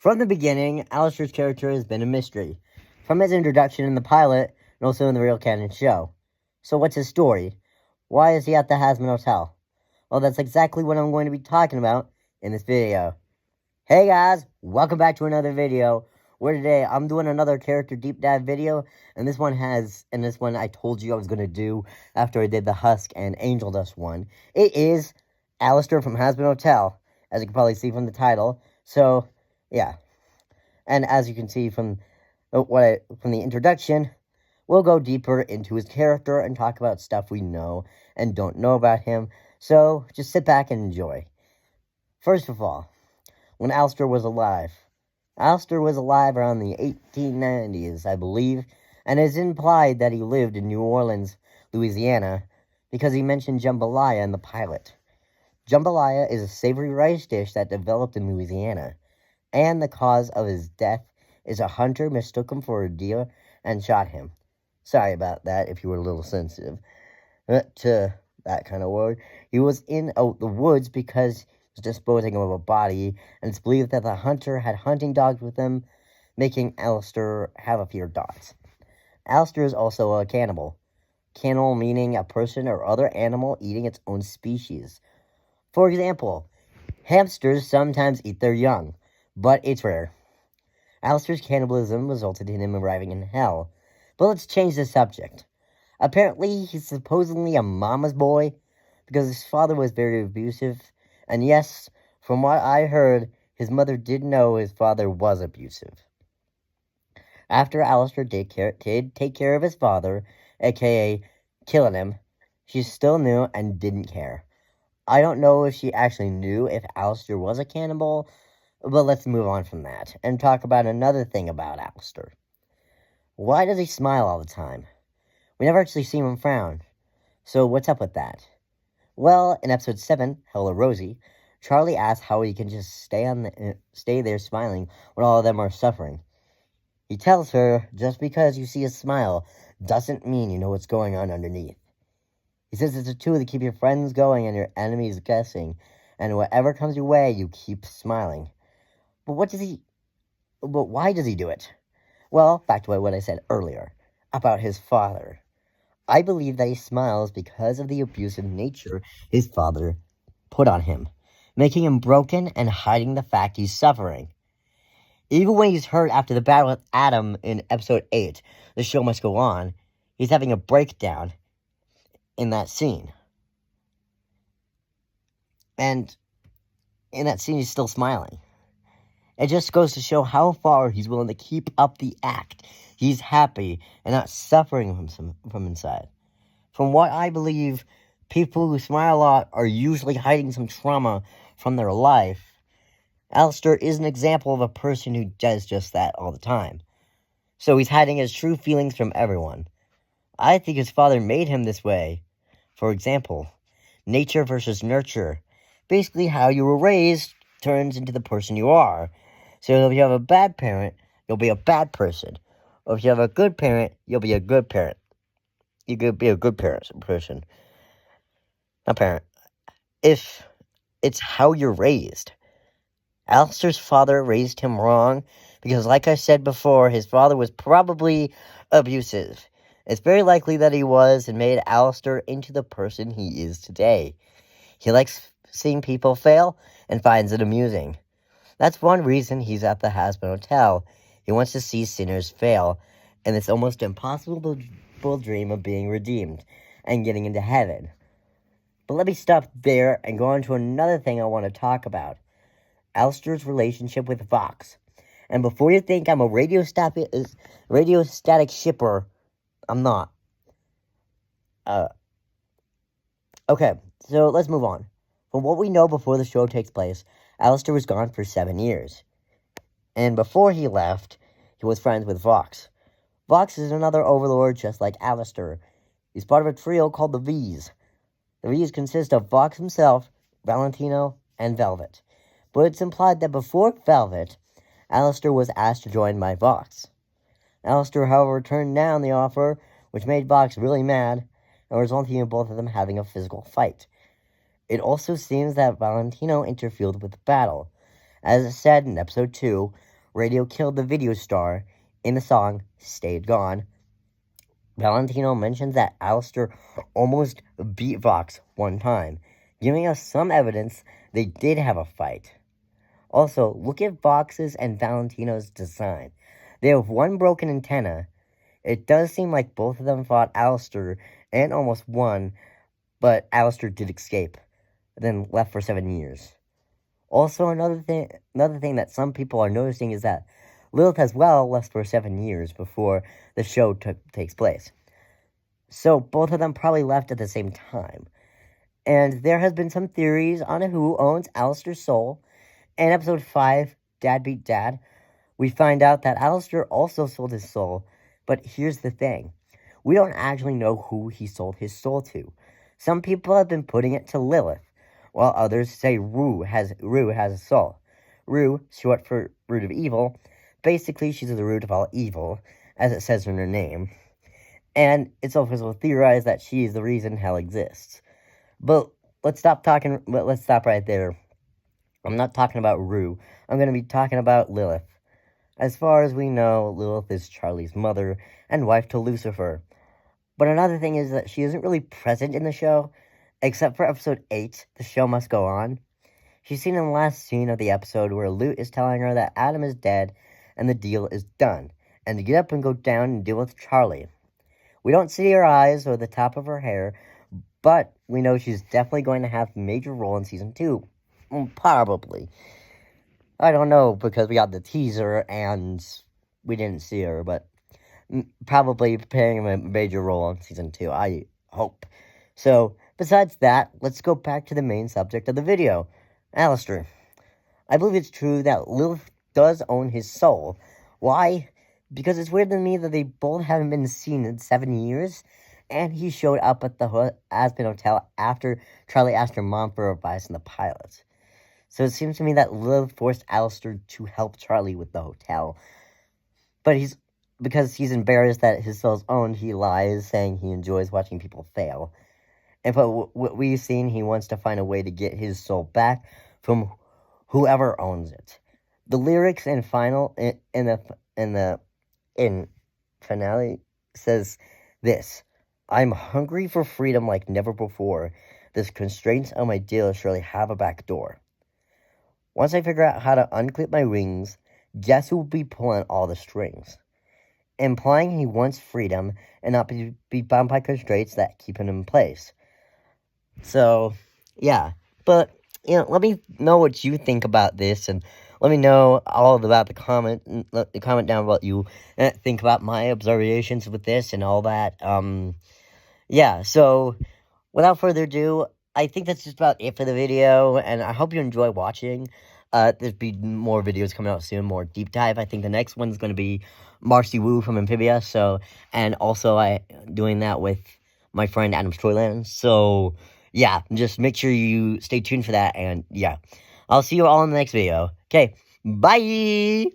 From the beginning, Alastor's character has been a mystery, from his introduction in the pilot and also in the real canon show. So what's his story? Why is he at the Hazbin Hotel? Well, that's exactly what I'm going to be talking about in this video. Hey guys, welcome back to another video, where today I'm doing another character deep dive video, and this one I told you I was going to do after I did the Husk and Angel Dust one. It is Alastor from Hazbin Hotel, as you can probably see from the title. So, yeah. And as you can see from the introduction, we'll go deeper into his character and talk about stuff we know and don't know about him. So, just sit back and enjoy. First of all, when Alastor was alive. Alastor was alive around the 1890s, I believe, and it's implied that he lived in New Orleans, Louisiana, because he mentioned jambalaya in the pilot. Jambalaya is a savory rice dish that developed in Louisiana, and the cause of his death is a hunter mistook him for a deer and shot him. Sorry about that if you were a little sensitive to that kind of word. He was in the woods because he was disposing of a body, and it's believed that the hunter had hunting dogs with him, making Alastor have a fear of dogs. Alastor is also a cannibal. Cannibal meaning a person or other animal eating its own species. For example, hamsters sometimes eat their young, but it's rare. Alastor's cannibalism resulted in him arriving in hell. But let's change the subject. Apparently, he's supposedly a mama's boy, because his father was very abusive, and yes, from what I heard, his mother did know his father was abusive. After Alastor did take care of his father, aka killing him, she still knew and didn't care. I don't know if she actually knew if Alastor was a cannibal, but let's move on from that and talk about another thing about Alastor. Why does he smile all the time? We never actually see him frown. So what's up with that? Well, in episode 7, Hello Rosie, Charlie asks how he can just stay there smiling when all of them are suffering. He tells her, just because you see a smile doesn't mean you know what's going on underneath. He says it's a tool to keep your friends going and your enemies guessing, and whatever comes your way, you keep smiling. But why does he do it? Well, back to what I said earlier about his father. I believe that he smiles because of the abusive nature his father put on him, making him broken and hiding the fact he's suffering. Even when he's hurt after the battle with Adam in episode 8, The Show Must Go On, he's having a breakdown in that scene. And in that scene, he's still smiling. It just goes to show how far he's willing to keep up the act. He's happy and not suffering from inside. From what I believe, people who smile a lot are usually hiding some trauma from their life. Alastor is an example of a person who does just that all the time. So he's hiding his true feelings from everyone. I think his father made him this way. For example, nature versus nurture. Basically, how you were raised turns into the person you are. So if you have a bad parent, you'll be a bad person. Or if you have a good parent, you'll be a good parent. You could be a good person. Not parent. If it's how you're raised. Alastor's father raised him wrong because, like I said before, his father was probably abusive. It's very likely that he was and made Alastor into the person he is today. He likes seeing people fail and finds it amusing. That's one reason he's at the Hazbin Hotel. He wants to see sinners fail, and this almost impossible dream of being redeemed and getting into heaven. But let me stop there and go on to another thing I want to talk about. Alastor's relationship with Vox. And before you think I'm a radio static shipper, I'm not. Okay, so let's move on. From what we know before the show takes place, Alastor was gone for 7 years. And before he left, he was friends with Vox. Vox is another overlord just like Alastor. He's part of a trio called the V's. The V's consist of Vox himself, Valentino, and Velvet. But it's implied that before Velvet, Alastor was asked to join by Vox. Alastor, however, turned down the offer, which made Vox really mad, and resulted in both of them having a physical fight. It also seems that Valentino interfered with the battle. As I said in episode 2, Radio killed the video star in the song Stayed Gone. Valentino mentions that Alastor almost beat Vox one time, giving us some evidence they did have a fight. Also, look at Vox's and Valentino's design. They have one broken antenna. It does seem like both of them fought Alastor and almost won, but Alastor did escape, then left for 7 years. Also, another thing that some people are noticing is that Lilith as well left for 7 years before the show takes place. So both of them probably left at the same time. And there has been some theories on who owns Alastor's soul. In episode 5, Dad Beat Dad, we find out that Alastor also sold his soul. But here's the thing. We don't actually know who he sold his soul to. Some people have been putting it to Lilith, while others say Rue has a soul. Rue, short for root of evil. Basically, she's the root of all evil, as it says in her name. And it's also theorized that she is the reason hell exists. But let's stop right there. I'm not talking about Rue. I'm going to be talking about Lilith. As far as we know, Lilith is Charlie's mother and wife to Lucifer. But another thing is that she isn't really present in the show, except for episode 8, The Show Must Go On. She's seen in the last scene of the episode where Lute is telling her that Adam is dead and the deal is done, and to get up and go down and deal with Charlie. We don't see her eyes or the top of her hair, but we know she's definitely going to have a major role in Season 2. Probably. I don't know, because we got the teaser and we didn't see her, but probably playing a major role in Season 2, I hope. So, besides that, let's go back to the main subject of the video. Alastor. I believe it's true that Lilith does own his soul. Why? Because it's weird to me that they both haven't been seen in 7 years, and he showed up at the Hazbin Hotel after Charlie asked her mom for advice on the pilot. So it seems to me that Lilith forced Alastor to help Charlie with the hotel. But because he's embarrassed that his soul's owned, he lies, saying he enjoys watching people fail. And but what we've seen, he wants to find a way to get his soul back from whoever owns it. The lyrics in finale says this: I'm hungry for freedom like never before. The constraints on my deal surely have a back door. Once I figure out how to unclip my wings, guess who will be pulling all the strings? Implying he wants freedom and not be bound by constraints that keep him in place. So, yeah. But, let me know what you think about this, and let me know all about the comment down what you think about my observations with this and all that. Yeah, so, without further ado, I think that's just about it for the video, and I hope you enjoy watching. There'll be more videos coming out soon, more deep dive. I think the next one's going to be Marcy Wu from Amphibia, and also I doing that with my friend Adam's Toyland. So, yeah, just make sure you stay tuned for that, and yeah. I'll see you all in the next video. Okay, bye!